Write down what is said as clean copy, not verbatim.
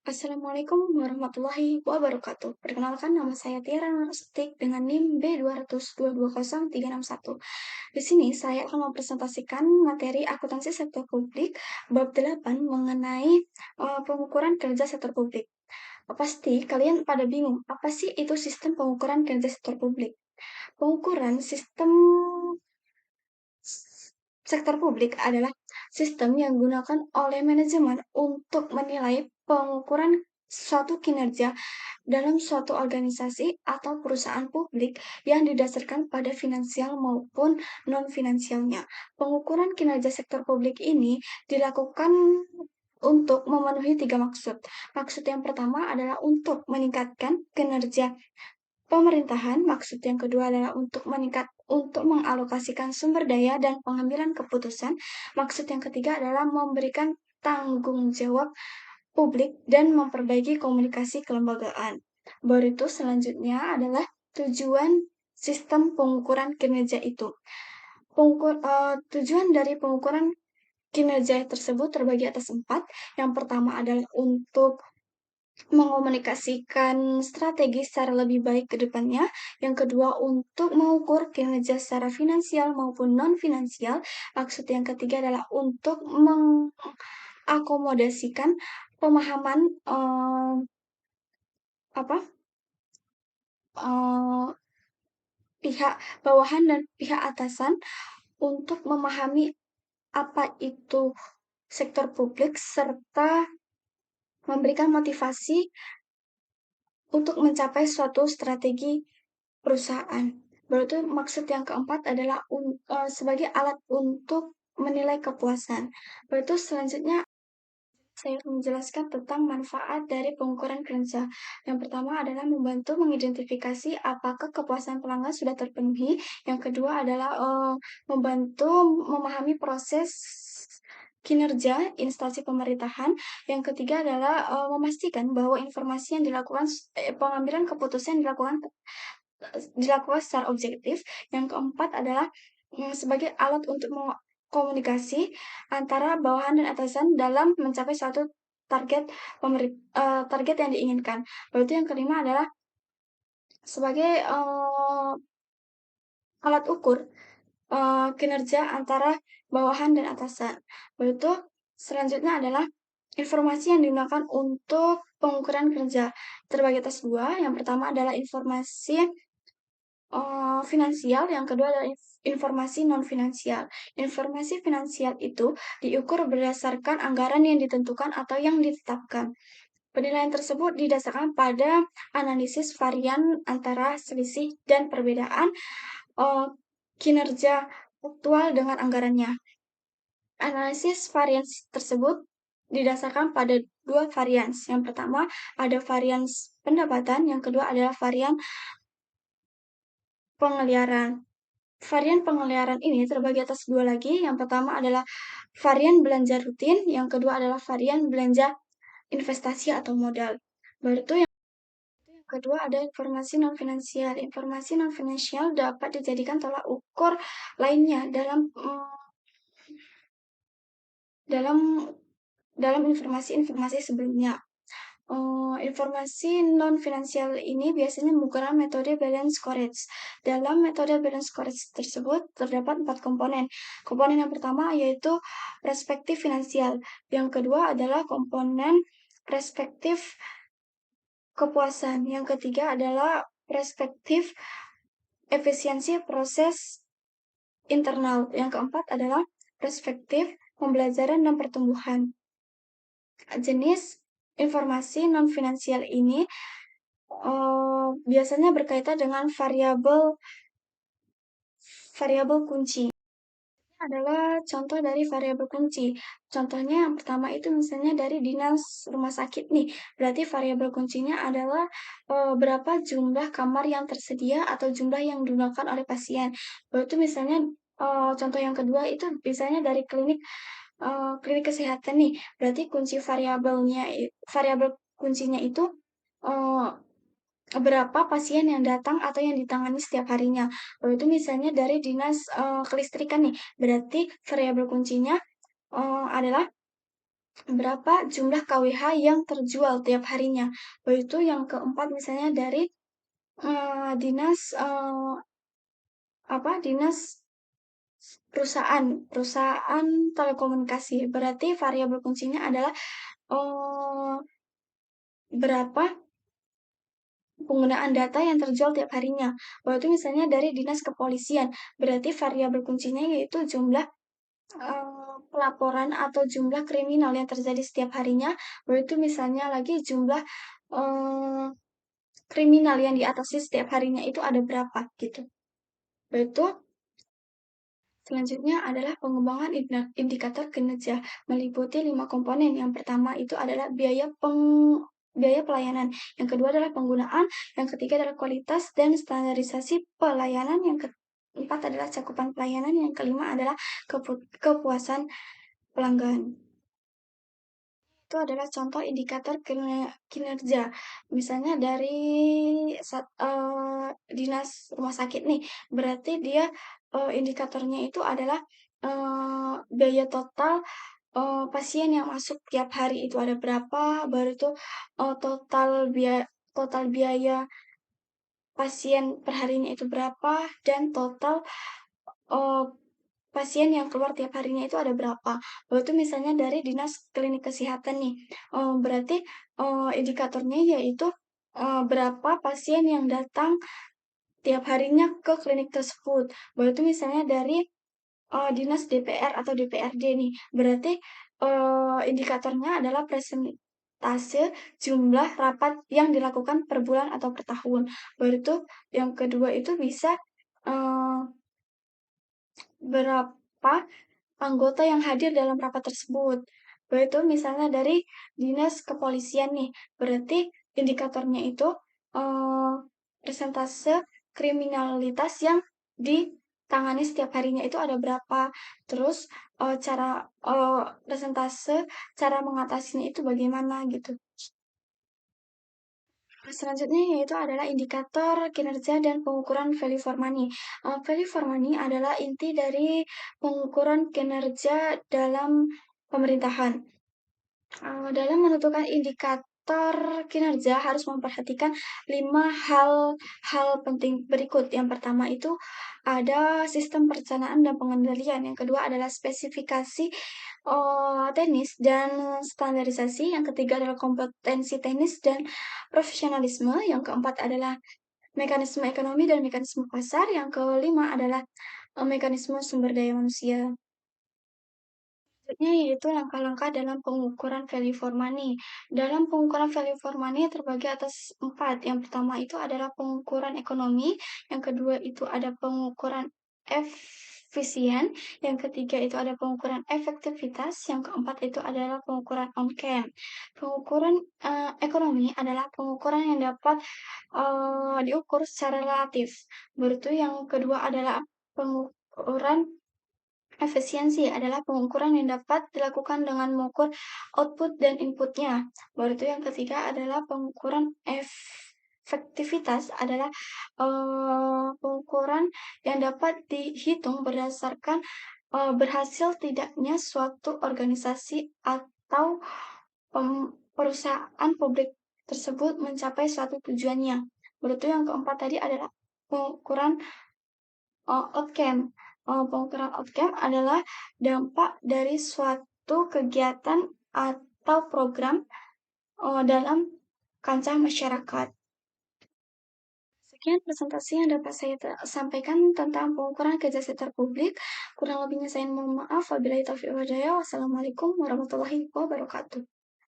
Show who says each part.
Speaker 1: Assalamualaikum warahmatullahi wabarakatuh. Perkenalkan nama saya Tiara Narastik dengan NIM B2220361. Di sini saya akan mempresentasikan materi akuntansi sektor publik bab 8 mengenai pengukuran kerja sektor publik. Pasti kalian pada bingung, apa sih itu sistem pengukuran kerja sektor publik? Pengukuran sistem sektor publik adalah sistem yang digunakan oleh manajemen untuk menilai pengukuran suatu kinerja dalam suatu organisasi atau perusahaan publik yang didasarkan pada finansial maupun non-finansialnya. Pengukuran kinerja sektor publik ini dilakukan untuk memenuhi 3 maksud. Maksud yang pertama adalah untuk meningkatkan kinerja pemerintahan. Maksud yang kedua adalah untuk mengalokasikan sumber daya dan pengambilan keputusan. Maksud yang ketiga adalah memberikan tanggung jawab publik dan memperbaiki komunikasi kelembagaan. Baru itu selanjutnya adalah tujuan sistem pengukuran kinerja itu. Tujuan dari pengukuran kinerja tersebut terbagi atas 4. Yang pertama adalah untuk mengomunikasikan strategi secara lebih baik ke depannya. Yang kedua, untuk mengukur kinerja secara finansial maupun non-finansial. Maksud yang ketiga adalah untuk mengakomodasikan pemahaman pihak bawahan dan pihak atasan untuk memahami apa itu sektor publik serta memberikan motivasi untuk mencapai suatu strategi perusahaan. Baru itu maksud yang keempat adalah sebagai alat untuk menilai kepuasan. Baru itu selanjutnya saya akan menjelaskan tentang manfaat dari pengukuran kerja. Yang pertama adalah membantu mengidentifikasi apakah kepuasan pelanggan sudah terpenuhi. Yang kedua adalah membantu memahami proses kinerja instansi pemerintahan. Yang ketiga adalah memastikan bahwa informasi yang dilakukan, pengambilan keputusan yang dilakukan secara objektif. Yang keempat adalah sebagai alat untuk komunikasi antara bawahan dan atasan dalam mencapai suatu target yang diinginkan. Lalu yang kelima adalah sebagai alat ukur kinerja antara bawahan dan atasan. Lalu selanjutnya adalah informasi yang digunakan untuk pengukuran kerja terbagi atas 2. Yang pertama adalah informasi finansial, yang kedua adalah informasi non-finansial. Informasi finansial itu diukur berdasarkan anggaran yang ditentukan atau yang ditetapkan. Penilaian tersebut didasarkan pada analisis varian antara selisih dan perbedaan kinerja aktual dengan anggarannya. Analisis varians tersebut didasarkan pada 2 varians. Yang pertama ada varians pendapatan, yang kedua adalah varian pengeliaran. Varian pengeliaran ini terbagi atas 2 lagi. Yang pertama adalah varian belanja rutin, yang kedua adalah varian belanja investasi atau modal. Baru itu yang kedua ada informasi non-finansial. Informasi non-finansial dapat dijadikan tolak ukur lainnya dalam informasi-informasi sebelumnya. Informasi non-finansial ini biasanya menggunakan metode balance scorecard. Dalam metode balance scorecard tersebut terdapat 4 komponen. Komponen yang pertama yaitu perspektif finansial. Yang kedua adalah komponen perspektif kepuasan. Yang ketiga adalah perspektif efisiensi proses internal. Yang keempat adalah perspektif pembelajaran dan pertumbuhan. Jenis informasi non-finansial ini biasanya berkaitan dengan variabel kunci. Ini adalah contoh dari variabel kunci. Contohnya yang pertama itu misalnya dari dinas rumah sakit nih. Berarti variabel kuncinya adalah berapa jumlah kamar yang tersedia atau jumlah yang digunakan oleh pasien. Berarti misalnya contoh yang kedua itu misalnya dari klinik kesehatan nih. Berarti variabel kuncinya itu berapa pasien yang datang atau yang ditangani setiap harinya. Lalu itu misalnya dari dinas kelistrikan nih. Berarti variabel kuncinya adalah berapa jumlah KWH yang terjual tiap harinya. Yaitu yang keempat misalnya dari dinas dinas perusahaan telekomunikasi. Berarti variabel kuncinya adalah eh, berapa penggunaan data yang terjual tiap harinya. Itu misalnya dari dinas kepolisian. Berarti variabel kuncinya yaitu jumlah pelaporan atau jumlah kriminal yang terjadi setiap harinya. Itu misalnya lagi jumlah kriminal yang diatasi setiap harinya itu ada berapa gitu. Itu selanjutnya adalah pengembangan indikator kinerja meliputi 5 komponen. Yang pertama itu adalah biaya pelayanan. Yang kedua adalah penggunaan. Yang ketiga adalah kualitas dan standarisasi pelayanan. Yang keempat adalah cakupan pelayanan. Yang kelima adalah kepuasan pelanggan. Itu adalah contoh indikator kinerja. Misalnya dari dinas rumah sakit nih, berarti dia indikatornya itu adalah biaya total pasien yang masuk tiap hari itu ada berapa, baru itu total biaya pasien perharinya itu berapa, dan total uh, pasien yang keluar tiap harinya itu ada berapa. Itu misalnya dari dinas klinik kesehatan nih. Berarti indikatornya yaitu berapa pasien yang datang tiap harinya ke klinik tersebut. Itu misalnya dari dinas DPR atau DPRD nih. Berarti indikatornya adalah presentase jumlah rapat yang dilakukan per bulan atau per tahun. Itu yang kedua itu bisa berapa anggota yang hadir dalam rapat tersebut. Itu misalnya dari dinas kepolisian nih, berarti indikatornya itu eh, persentase kriminalitas yang ditangani setiap harinya itu ada berapa. Terus persentase cara mengatasinya itu bagaimana gitu. Selanjutnya yaitu adalah indikator kinerja dan pengukuran value for money. Value for money adalah inti dari pengukuran kinerja dalam pemerintahan. Dalam menentukan indikator kinerja harus memperhatikan 5 hal penting berikut. Yang pertama itu ada sistem perencanaan dan pengendalian. Yang kedua adalah spesifikasi teknis dan standarisasi. Yang ketiga adalah kompetensi teknis dan profesionalisme. Yang keempat adalah mekanisme ekonomi dan mekanisme pasar. Yang kelima adalah mekanisme sumber daya manusia. Selanjutnya yaitu langkah-langkah dalam pengukuran value for money. Dalam pengukuran value for money terbagi atas 4. Yang pertama itu adalah pengukuran ekonomi, yang kedua itu ada pengukuran efisien, yang ketiga itu ada pengukuran efektivitas, yang keempat itu adalah pengukuran on-cam. Pengukuran ekonomi adalah pengukuran yang dapat diukur secara relatif. Berikut yang kedua adalah pengukuran efisiensi adalah pengukuran yang dapat dilakukan dengan mengukur output dan inputnya. Baru itu yang ketiga adalah pengukuran efektivitas adalah pengukuran yang dapat dihitung berdasarkan berhasil tidaknya suatu organisasi atau perusahaan publik tersebut mencapai suatu tujuannya. Baru itu yang keempat tadi adalah pengukuran outcome. Pengukuran outcome adalah dampak dari suatu kegiatan atau program dalam kancah masyarakat. Sekian presentasi yang dapat saya sampaikan tentang pengukuran kerja sektor publik. Kurang lebihnya saya mohon maaf. Wabillahi taufiq wal hidayah. Wassalamualaikum warahmatullahi wabarakatuh.